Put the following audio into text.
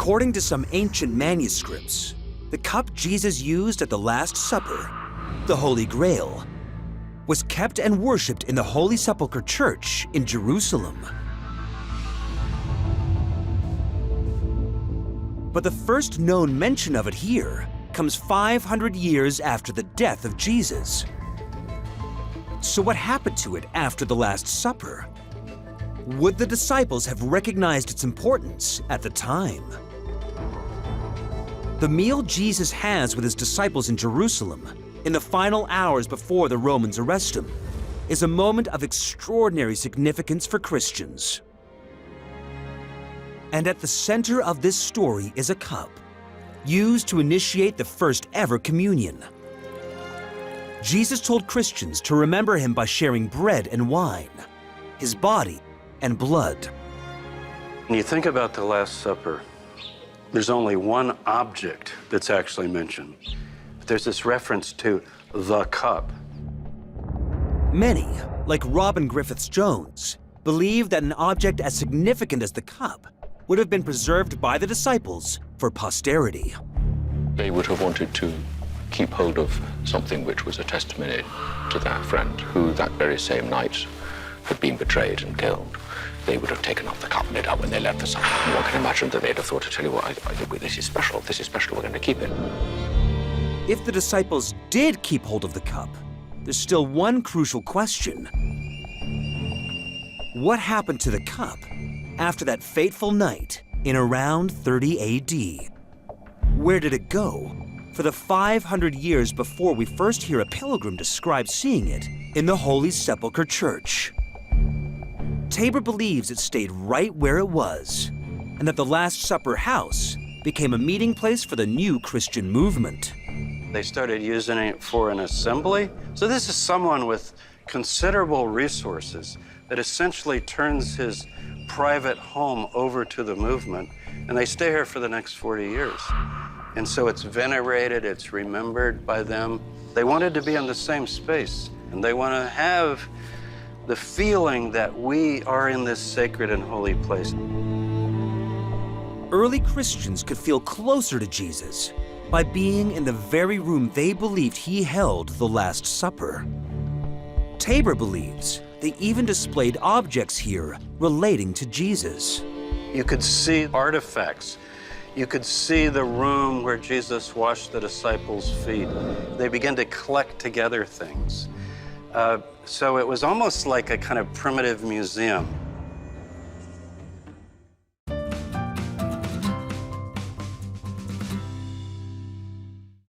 According to some ancient manuscripts, the cup Jesus used at the Last Supper, the Holy Grail, was kept and worshipped in the Holy Sepulchre Church in Jerusalem. But the first known mention of it here comes 500 years after the death of Jesus. So what happened to it after the Last Supper? Would the disciples have recognized its importance at the time? The meal Jesus has with his disciples in Jerusalem, in the final hours before the Romans arrest him, is a moment of extraordinary significance for Christians. And at the center of this story is a cup, used to initiate the first ever communion. Jesus told Christians to remember him by sharing bread and wine, his body and blood. When you think about the Last Supper, there's only one object that's actually mentioned. There's this reference to the cup. Many, like Robin Griffiths-Jones, believe that an object as significant as the cup would have been preserved by the disciples for posterity. They would have wanted to keep hold of something which was a testimony to their friend, who that very same night had been betrayed and killed. They would have taken off the cup and lit up when they left the supper. One can imagine that they'd have thought, to tell you what, I think this is special, we're going to keep it. If the disciples did keep hold of the cup, there's still one crucial question. What happened to the cup after that fateful night in around 30 AD? Where did it go for the 500 years before we first hear a pilgrim describe seeing it in the Holy Sepulchre Church? Tabor believes it stayed right where it was, and that the Last Supper house became a meeting place for the new Christian movement. They started using it for an assembly. So this is someone with considerable resources that essentially turns his private home over to the movement, and they stay here for the next 40 years. And so it's venerated, it's remembered by them. They wanted to be in the same space, and they want to have the feeling that we are in this sacred and holy place. Early Christians could feel closer to Jesus by being in the very room they believed he held the Last Supper. Tabor believes they even displayed objects here relating to Jesus. You could see artifacts. You could see the room where Jesus washed the disciples' feet. They began to collect together things. So it was almost like a kind of primitive museum.